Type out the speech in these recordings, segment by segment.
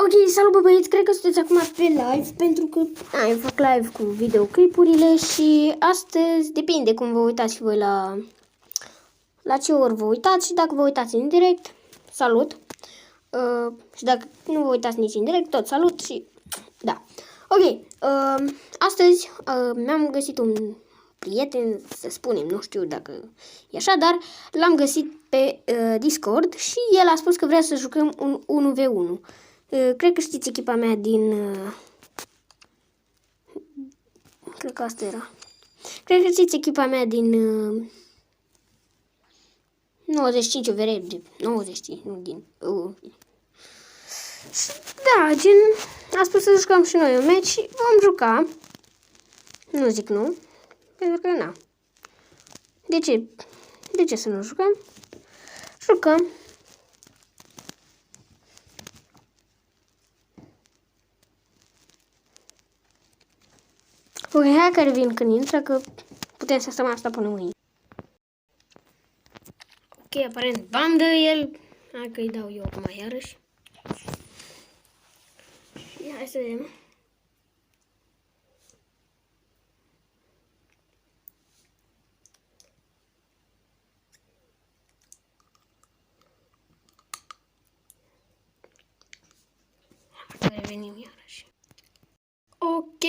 Ok, salut bă băieți, cred că sunteți acum pe live pentru că eu fac live cu videoclipurile și astăzi depinde cum vă uitați și voi la ce ori vă uitați și dacă vă uitați în direct, salut. Și dacă nu vă uitați nici în direct, tot salut și da. Ok, astăzi mi-am găsit un prieten, să spunem, nu știu dacă e așa, dar l-am găsit pe Discord și el a spus că vrea să jucăm un 1v1. Cred că știți echipa mea din... Cred că asta era. Cred că știți echipa mea din 95 vere, 95, nu din... Da, gen, a spus să jucăm și noi un meci și vom juca. Nu zic nu, pentru că na. De ce? De ce să nu jucăm? Jucăm. Ok, hai că revin când intră, că putem să stăm asta până mâine. Ok, aparent bandă el. Hai că îi dau eu acum iarăși. Și hai să vedem. Hai că revenim iarăși. Ok,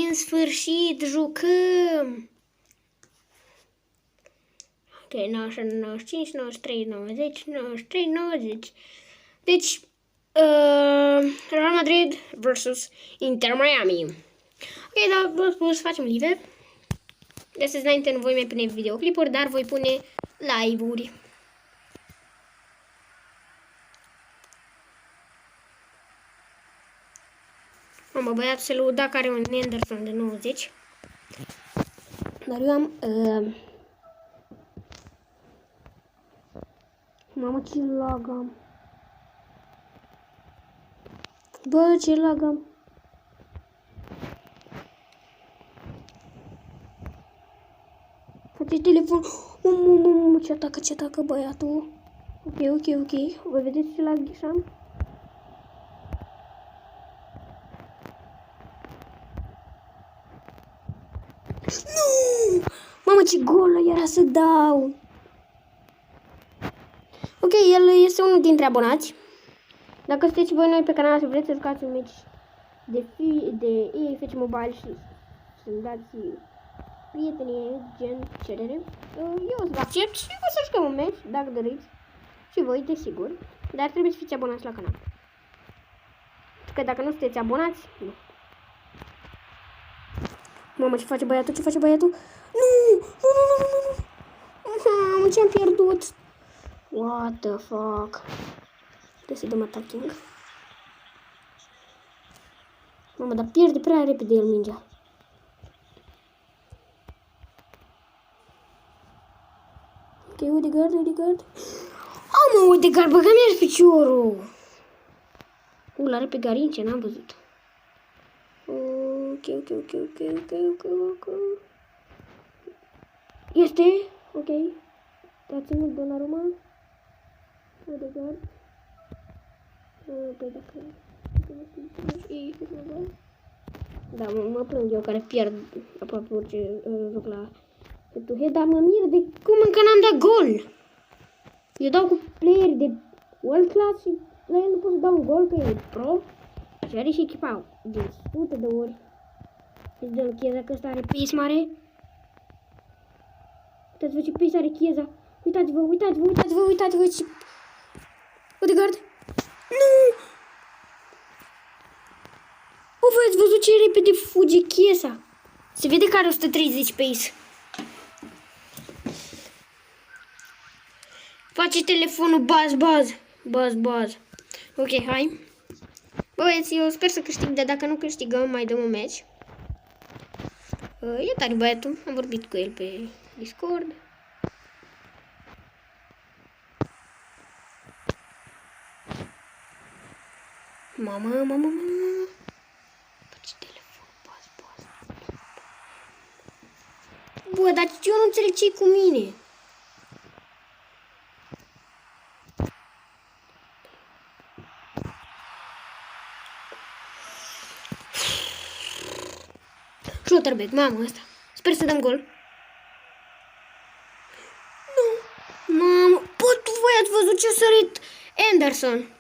în sfârșit jucăm! Ok, 97, 95, 93, 90, 93, 90. Deci, Real Madrid versus Inter Miami. Ok, da, vă spus, facem live. De astăzi înainte nu voi mai pune videoclipuri, dar voi pune live-uri. Mamă, băiatul se lăuda că are un Anderson de 90. Dar eu am... Mamă, ce lag am. Bă, ce lag am. Face telefon. Ce atacă băiatul. Ok. Voi vedeți ce lag am? Nu! Mamă, ce gol era să dau! Ok, el este unul dintre abonați. Dacă sunteți voi noi pe canal și vreți să jucați un meci de EA FC Mobile și să-mi dați prietenie, gen cerere, eu o să vă accept și o să jucăm un meci, dacă doriți. Și voi, desigur. Dar trebuie să fiți abonați la canal. Pentru că dacă nu sunteți abonați, nu. Mamă, ce face băiatul? Nu! Mamă, ce-am pierdut? What the fuck? Trebuie să dăm attacking. Mamă, dar pierde prea repede el mingea. Ok, Odegaard. Mă, Odegaard, băga mi-ar piciorul. L-are pe Garince, n-am văzut. Ok. Este? Ok. Te-a ținut Donnarumma. Odegaard. Păi dacă... Da, mă plâng eu care pierd aproape orice joc la head-to-head, dar mă mir de cum încă n-am dat gol. Eu dau cu playeri de world class și la el nu pot să dau un gol, că e pro. Și are și echipa de 100 de ori. Deci dă-l Chiesa, că ăsta are pace mare. Uitați-vă ce pace are Chiesa. Uitați-vă ce... Odegaard. Nu! Voi ați văzut ce repede fuge Chiesa? Se vede că are 130 pace. Face telefonul buzz. Ok, hai. Băieți, eu sper să câștig, dar dacă nu câștigăm, mai dăm un match. E tare băiatul, am vorbit cu el pe Discord. Mamă. Face telefon, buzz. Bă, dar eu nu înțeleg ce-i cu mine. Schlotterbeck, mamă ăsta. Sper să dăm gol. Nu. Mamă, voi ați văzut ce a sărit Anderson.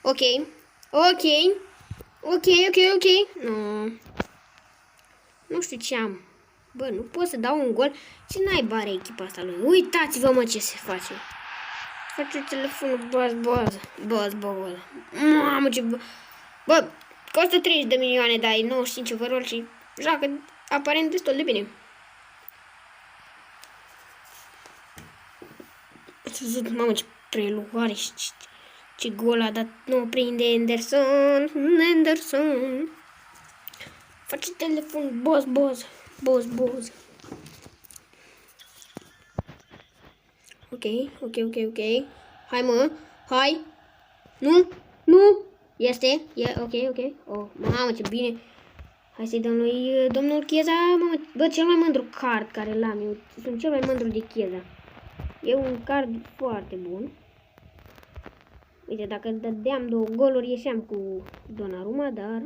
Ok. Nu. Nu știu ce am. Bă, nu pot să dau un gol. Ce naiba are echipa asta lui? Uitați-vă, mă, ce se face. Face telefonul, baz. Mamă, ce... Bă, costă 30 de milioane, dar e 95 overall și joacă aparent destul de bine. Ați văzut, mamă, ce preluare și ce gol a dat. Nu prinde Anderson. Face telefon, boss. Ok. Hai, mă, hai. Nu. Este, ok. Oh, mamă, ce bine. Hai să-i dăm lui domnul Chieza, mamă, bă, cel mai mândru card care l-am eu. Sunt cel mai mândru de Chieza. E un card foarte bun. Uite, dacă dădeam 2 goluri, ieșeam cu Donnarumma, dar...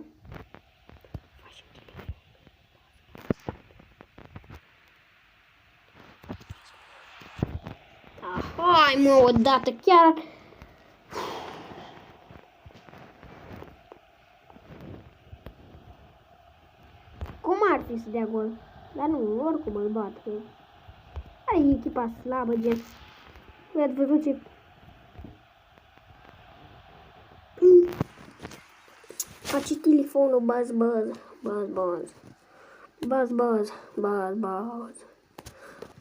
Hai, mă, odată, chiar... Cum ar fi să dea gol? Dar nu, oricum îl bat, că... Are echipa slabă, gen... Voi ați văzut ce... Face telefonul, baz.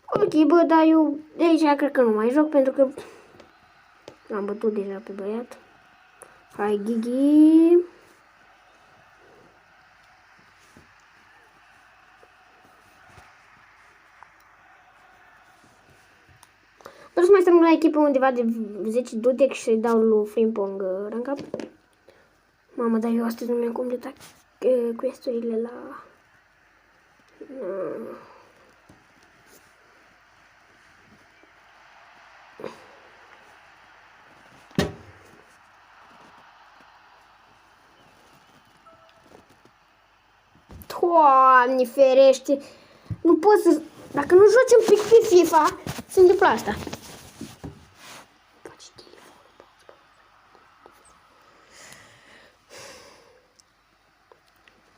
Ok, bă, dar eu de aici cred că nu mai joc pentru că am bătut deja pe băiat. Hai, Gigi. Vreau să mai strâng la echipă undeva de 10 dudec și să-i dau lui Frimpong rank up. Mamă, dar eu astăzi nu mi-am completat quest-urile la... Doamne ferește! Nu pot să... Dacă nu joci un pic pe FIFA, se întâmplă asta.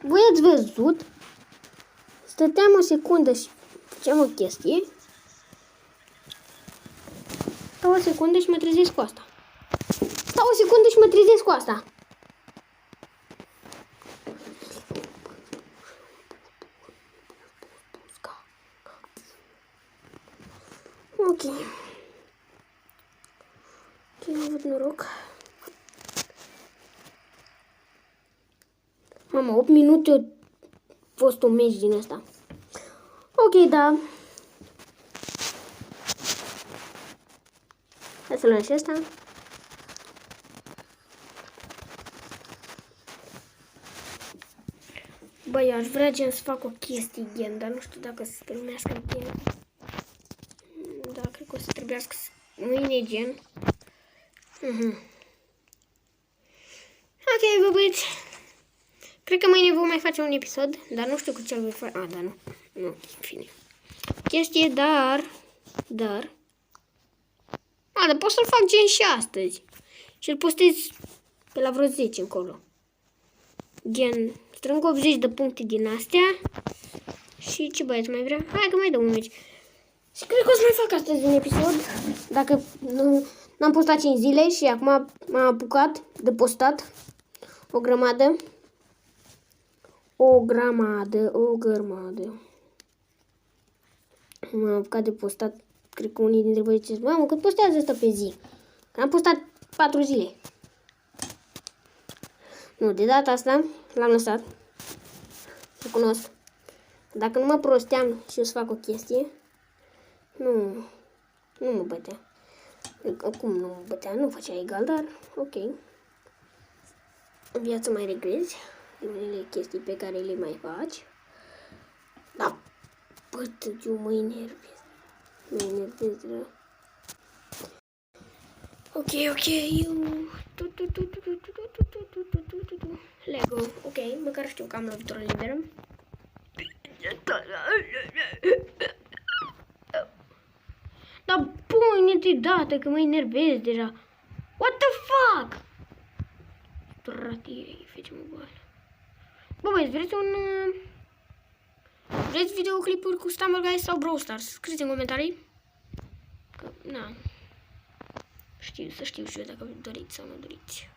Voi ați văzut? Stăteam o secundă și făceam o chestie. Stau o secundă și mă trezesc cu asta. Ok. Am avut noroc. Mama, 8 minute a fost un meci din ăsta. Ok, da. Hai să luăm și ăsta. Băi, aș vrea gen să fac o chestie gen, dar nu știu dacă să primească gen. Da, cred că o să trebuiască mâine gen. Ok, bă, băieți. Cred că mâine vom mai face un episod, dar nu știu cu ce voi face. Dar nu. Nu, în fine. Chestie, dar pot să-l fac gen și astăzi. Și îl postez pe la vreo 10 încolo. Gen, strâng 80 de puncte din astea. Și ce băieți mai vrea? Hai că mai dăm un meci. Și cred că o să mai fac astăzi un episod. Dacă n-am postat 5 zile și acum m-am apucat de postat o grămadă. M-am apucat de postat. Cred că unii dintre voi ziceți, mamă, cât postează asta pe zi? Că am postat 4 zile. Nu, de data asta l-am lăsat. Recunosc. Dacă nu mă prosteam și o să fac o chestie, nu mă bătea. Cum nu mă bătea? Nu făcea egal, dar ok. În viață mai regrezi de unele chestii pe care le mai faci. Da, bătăt, eu mă enervez. Rău. Ok, eu... Lego, ok, măcar știu că am lovitură liberă. Dar pune-te dată că mă enervez deja. What the fuck? Stratie, facem o boală. Bă, băieți, vreți videoclipuri cu Stumble Guys sau Brawl Stars? Scrieți în comentarii. Că, na. Să știu și eu dacă doriți sau nu doriți.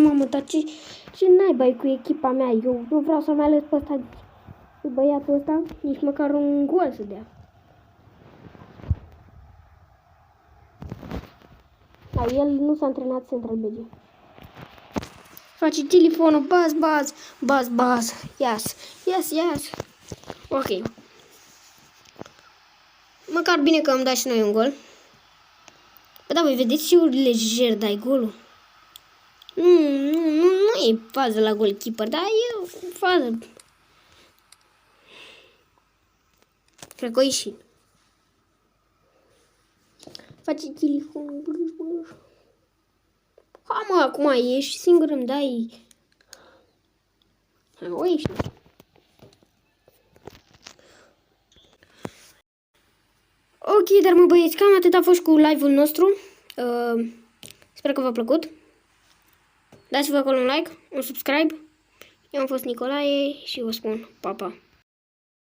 Mamă, dar ce naiba cu echipa mea? Eu nu vreau să mai ales pe ăsta, pe băiatul ăsta, nici măcar un gol să dea. Dar el nu s-a antrenat Central BG. Face telefonul, buzz. Yes. Ok. Măcar bine că am dat și noi un gol. Bă, da, voi vedeți ce lejer dai golul? Nu e fază la goalkeeper, dar e fază. Cred că o ieși. Face telefonul, bă. Ha, mă, acum ești singur, îmi dai. O ieși. Ok, dar mă băieți, cam atât a fost cu live-ul nostru. Sper că v-a plăcut. Dați-vă acolo un like, un subscribe. Eu am fost Nicolae și vă spun pa, pa.